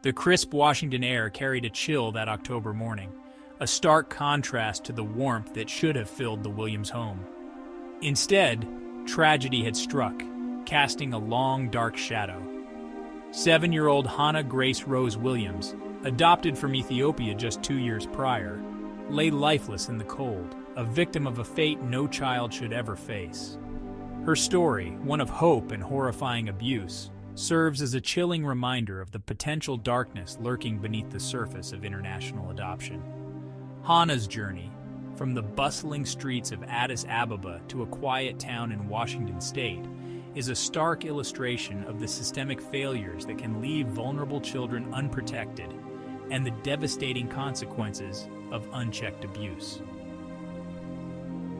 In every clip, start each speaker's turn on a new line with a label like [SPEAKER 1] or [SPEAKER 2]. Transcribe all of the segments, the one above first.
[SPEAKER 1] The crisp Washington air carried a chill that October morning, a stark contrast to the warmth that should have filled the Williams home. Instead, tragedy had struck, casting a long, dark shadow. 7-year-old Hana Grace-Rose Williams, adopted from Ethiopia just 2 years prior, lay lifeless in the cold, a victim of a fate no child should ever face. Her story, one of hope and horrifying abuse, serves as a chilling reminder of the potential darkness lurking beneath the surface of international adoption. Hana's journey, from the bustling streets of Addis Ababa to a quiet town in Washington state, is a stark illustration of the systemic failures that can leave vulnerable children unprotected and the devastating consequences of unchecked abuse.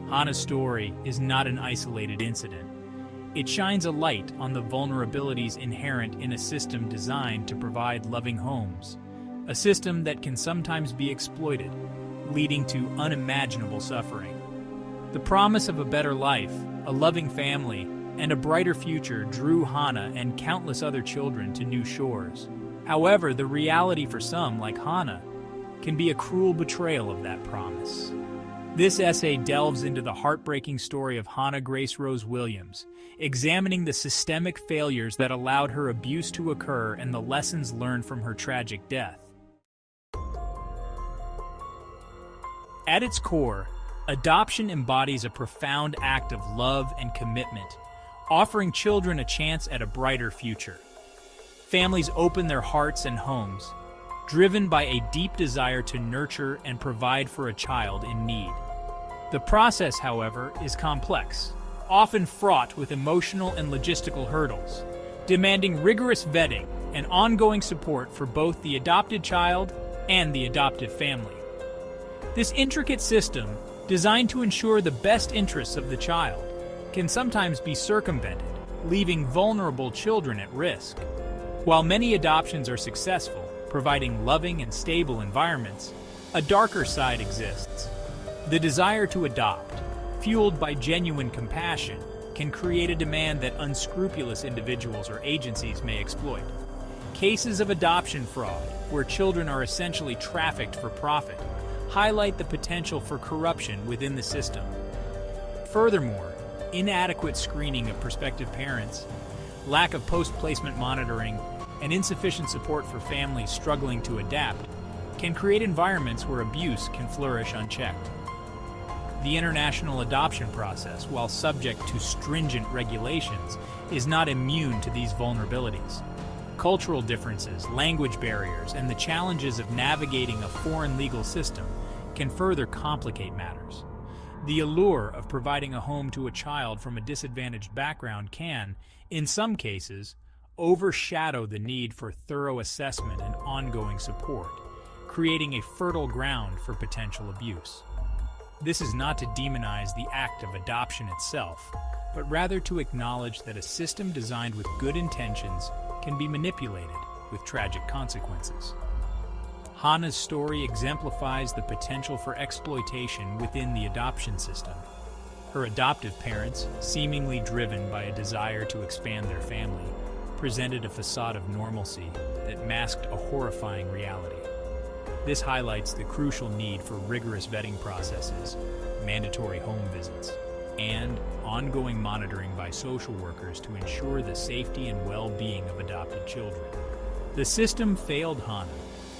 [SPEAKER 1] Hana's story is not an isolated incident. It shines a light on the vulnerabilities inherent in a system designed to provide loving homes, a system that can sometimes be exploited, leading to unimaginable suffering. The promise of a better life, a loving family, and a brighter future drew Hana and countless other children to new shores. However, the reality for some, like Hana, can be a cruel betrayal of that promise. This essay delves into the heartbreaking story of Hana Grace-Rose Williams, examining the systemic failures that allowed her abuse to occur and the lessons learned from her tragic death. At its core, adoption embodies a profound act of love and commitment, offering children a chance at a brighter future. Families open their hearts and homes, driven by a deep desire to nurture and provide for a child in need. The process, however, is complex, often fraught with emotional and logistical hurdles, demanding rigorous vetting and ongoing support for both the adopted child and the adoptive family. This intricate system, designed to ensure the best interests of the child, can sometimes be circumvented, leaving vulnerable children at risk. While many adoptions are successful, providing loving and stable environments, a darker side exists. The desire to adopt, fueled by genuine compassion, can create a demand that unscrupulous individuals or agencies may exploit. Cases of adoption fraud, where children are essentially trafficked for profit, highlight the potential for corruption within the system. Furthermore, inadequate screening of prospective parents, lack of post-placement monitoring, and insufficient support for families struggling to adapt can create environments where abuse can flourish unchecked. The international adoption process, while subject to stringent regulations, is not immune to these vulnerabilities. Cultural differences, language barriers, and the challenges of navigating a foreign legal system can further complicate matters. The allure of providing a home to a child from a disadvantaged background can, in some cases, overshadow the need for thorough assessment and ongoing support, creating a fertile ground for potential abuse. This is not to demonize the act of adoption itself, but rather to acknowledge that a system designed with good intentions can be manipulated with tragic consequences. Hana's story exemplifies the potential for exploitation within the adoption system. Her adoptive parents, seemingly driven by a desire to expand their family, presented a facade of normalcy that masked a horrifying reality. This highlights the crucial need for rigorous vetting processes, mandatory home visits, and ongoing monitoring by social workers to ensure the safety and well-being of adopted children. The system failed Hana,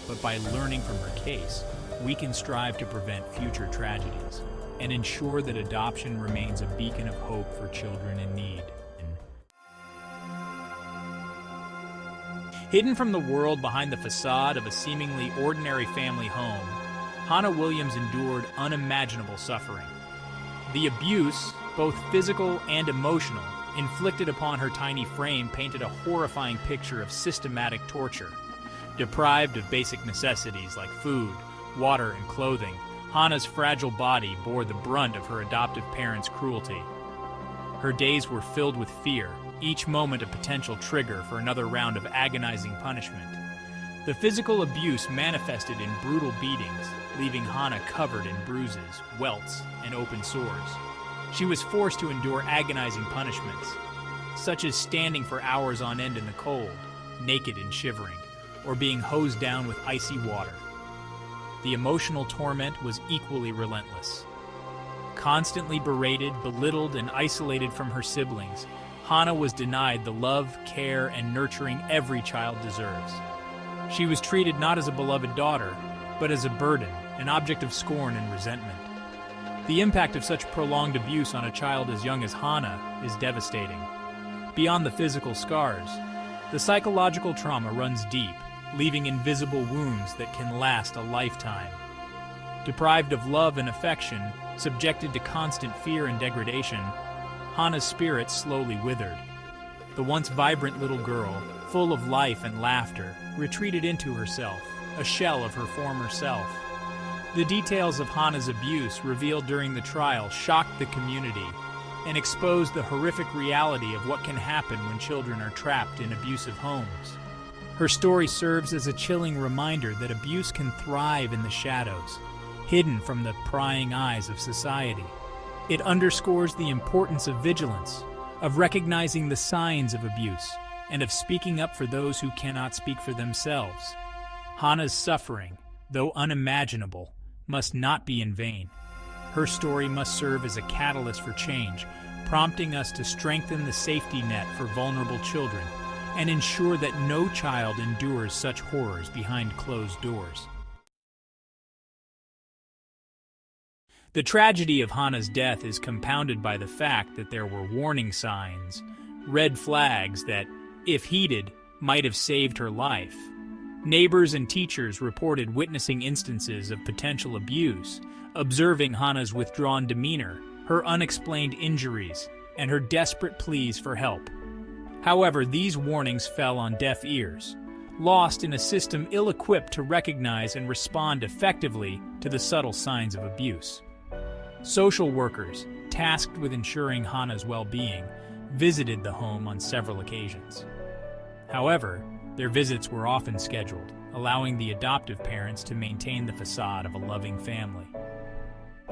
[SPEAKER 1] but by learning from her case, we can strive to prevent future tragedies and ensure that adoption remains a beacon of hope for children in need. Hidden from the world behind the facade of a seemingly ordinary family home, Hana Williams endured unimaginable suffering. The abuse, both physical and emotional, inflicted upon her tiny frame painted a horrifying picture of systematic torture. Deprived of basic necessities like food, water, and clothing, Hana's fragile body bore the brunt of her adoptive parents' cruelty. Her days were filled with fear, each moment a potential trigger for another round of agonizing punishment. The physical abuse manifested in brutal beatings, leaving Hana covered in bruises, welts, and open sores. She was forced to endure agonizing punishments, such as standing for hours on end in the cold, naked and shivering, or being hosed down with icy water. The emotional torment was equally relentless. Constantly berated, belittled, and isolated from her siblings, Hana was denied the love, care, and nurturing every child deserves. She was treated not as a beloved daughter, but as a burden, an object of scorn and resentment. The impact of such prolonged abuse on a child as young as Hana is devastating. Beyond the physical scars, the psychological trauma runs deep, leaving invisible wounds that can last a lifetime. Deprived of love and affection, subjected to constant fear and degradation, Hana's spirit slowly withered. The once vibrant little girl, full of life and laughter, retreated into herself, a shell of her former self. The details of Hana's abuse revealed during the trial shocked the community and exposed the horrific reality of what can happen when children are trapped in abusive homes. Her story serves as a chilling reminder that abuse can thrive in the shadows, hidden from the prying eyes of society. It underscores the importance of vigilance, of recognizing the signs of abuse, and of speaking up for those who cannot speak for themselves. Hana's suffering, though unimaginable, must not be in vain. Her story must serve as a catalyst for change, prompting us to strengthen the safety net for vulnerable children and ensure that no child endures such horrors behind closed doors. The tragedy of Hana's death is compounded by the fact that there were warning signs, red flags that, if heeded, might have saved her life. Neighbors and teachers reported witnessing instances of potential abuse, observing Hana's withdrawn demeanor, her unexplained injuries, and her desperate pleas for help. However, these warnings fell on deaf ears, lost in a system ill-equipped to recognize and respond effectively to the subtle signs of abuse. Social workers, tasked with ensuring Hana's well-being, visited the home on several occasions. However, their visits were often scheduled, allowing the adoptive parents to maintain the facade of a loving family.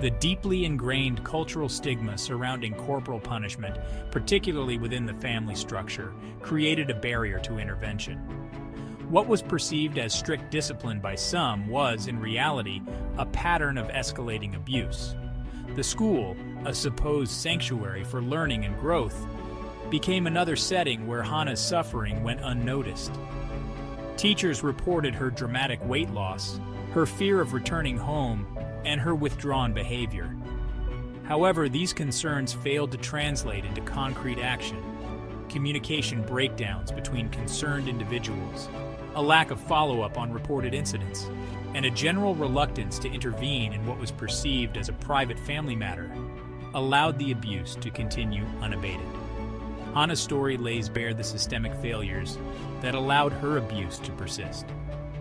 [SPEAKER 1] The deeply ingrained cultural stigma surrounding corporal punishment, particularly within the family structure, created a barrier to intervention. What was perceived as strict discipline by some was, in reality, a pattern of escalating abuse. The school, a supposed sanctuary for learning and growth, became another setting where Hana's suffering went unnoticed. Teachers reported her dramatic weight loss, her fear of returning home, and her withdrawn behavior. However, these concerns failed to translate into concrete action. Communication breakdowns between concerned individuals, a lack of follow-up on reported incidents, and a general reluctance to intervene in what was perceived as a private family matter allowed the abuse to continue unabated. Hana's story lays bare the systemic failures that allowed her abuse to persist.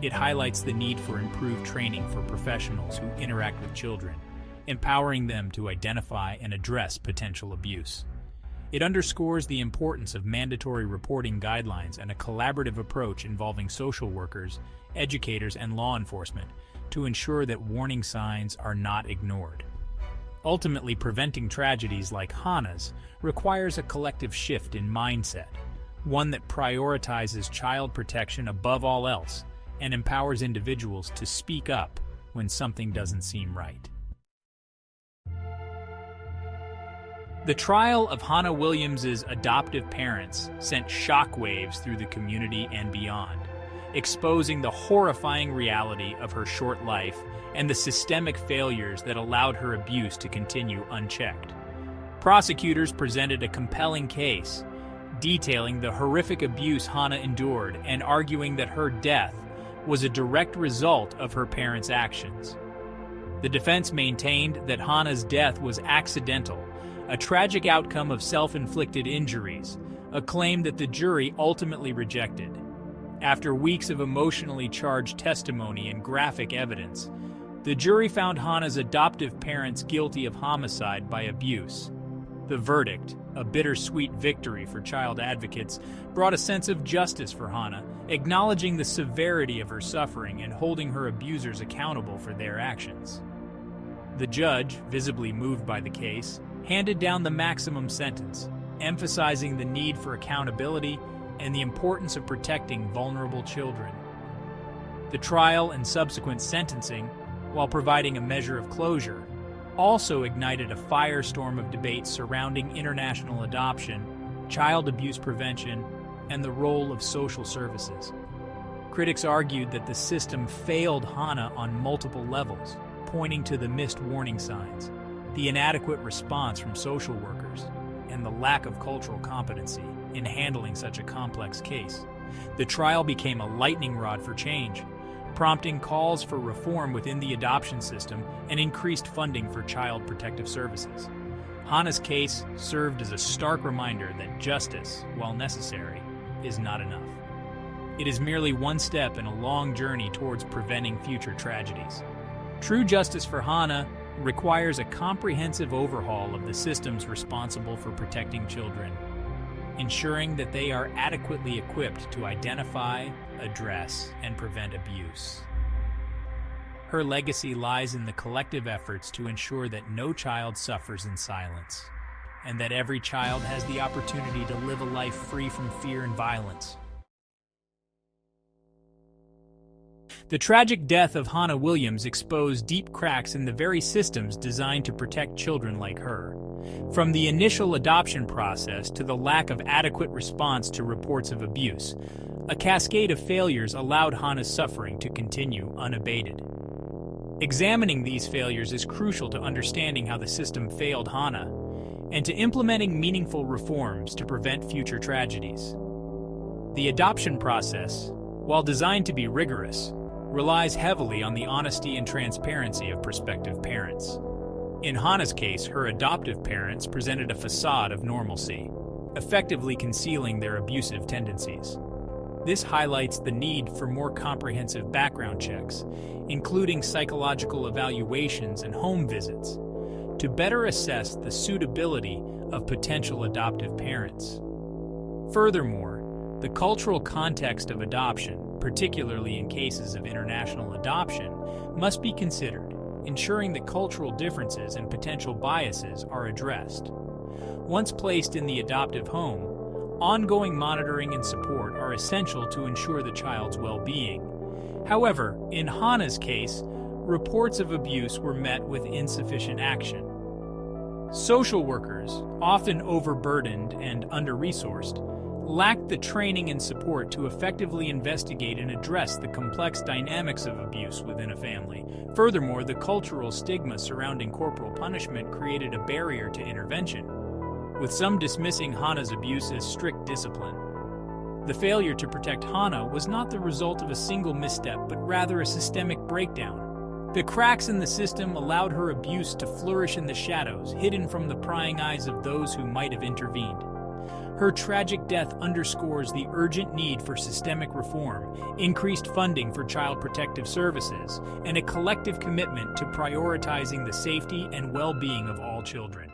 [SPEAKER 1] It highlights the need for improved training for professionals who interact with children, empowering them to identify and address potential abuse. It underscores the importance of mandatory reporting guidelines and a collaborative approach involving social workers, educators, and law enforcement to ensure that warning signs are not ignored. Ultimately, preventing tragedies like Hana's requires a collective shift in mindset, one that prioritizes child protection above all else and empowers individuals to speak up when something doesn't seem right. The trial of Hana Williams' adoptive parents sent shockwaves through the community and beyond, exposing the horrifying reality of her short life and the systemic failures that allowed her abuse to continue unchecked. Prosecutors presented a compelling case, detailing the horrific abuse Hana endured and arguing that her death was a direct result of her parents' actions. The defense maintained that Hana's death was accidental, a tragic outcome of self-inflicted injuries, a claim that the jury ultimately rejected. After weeks of emotionally charged testimony and graphic evidence, the jury found Hana's adoptive parents guilty of homicide by abuse. The verdict, a bittersweet victory for child advocates, brought a sense of justice for Hana, acknowledging the severity of her suffering and holding her abusers accountable for their actions. The judge, visibly moved by the case, handed down the maximum sentence, emphasizing the need for accountability and the importance of protecting vulnerable children. The trial and subsequent sentencing, while providing a measure of closure, also ignited a firestorm of debate surrounding international adoption, child abuse prevention, and the role of social services. Critics argued that the system failed Hana on multiple levels, pointing to the missed warning signs, the inadequate response from social workers, and the lack of cultural competency in handling such a complex case. The trial became a lightning rod for change, prompting calls for reform within the adoption system and increased funding for child protective services. Hana's case served as a stark reminder that justice, while necessary, is not enough. It is merely one step in a long journey towards preventing future tragedies. True justice for Hana requires a comprehensive overhaul of the systems responsible for protecting children, ensuring that they are adequately equipped to identify, address, and prevent abuse. Her legacy lies in the collective efforts to ensure that no child suffers in silence, and that every child has the opportunity to live a life free from fear and violence. The tragic death of Hana Williams exposed deep cracks in the very systems designed to protect children like her. From the initial adoption process to the lack of adequate response to reports of abuse, a cascade of failures allowed Hana's suffering to continue unabated. Examining these failures is crucial to understanding how the system failed Hana and to implementing meaningful reforms to prevent future tragedies. The adoption process, while designed to be rigorous, relies heavily on the honesty and transparency of prospective parents. In Hana's case, her adoptive parents presented a facade of normalcy, effectively concealing their abusive tendencies. This highlights the need for more comprehensive background checks, including psychological evaluations and home visits, to better assess the suitability of potential adoptive parents. Furthermore, the cultural context of adoption, particularly in cases of international adoption, must be considered, ensuring that cultural differences and potential biases are addressed. Once placed in the adoptive home, ongoing monitoring and support are essential to ensure the child's well-being. However, in Hana's case, reports of abuse were met with insufficient action. Social workers, often overburdened and under-resourced, lacked the training and support to effectively investigate and address the complex dynamics of abuse within a family. Furthermore, the cultural stigma surrounding corporal punishment created a barrier to intervention, with some dismissing Hana's abuse as strict discipline. The failure to protect Hana was not the result of a single misstep, but rather a systemic breakdown. The cracks in the system allowed her abuse to flourish in the shadows, hidden from the prying eyes of those who might have intervened. Her tragic death underscores the urgent need for systemic reform, increased funding for child protective services, and a collective commitment to prioritizing the safety and well-being of all children.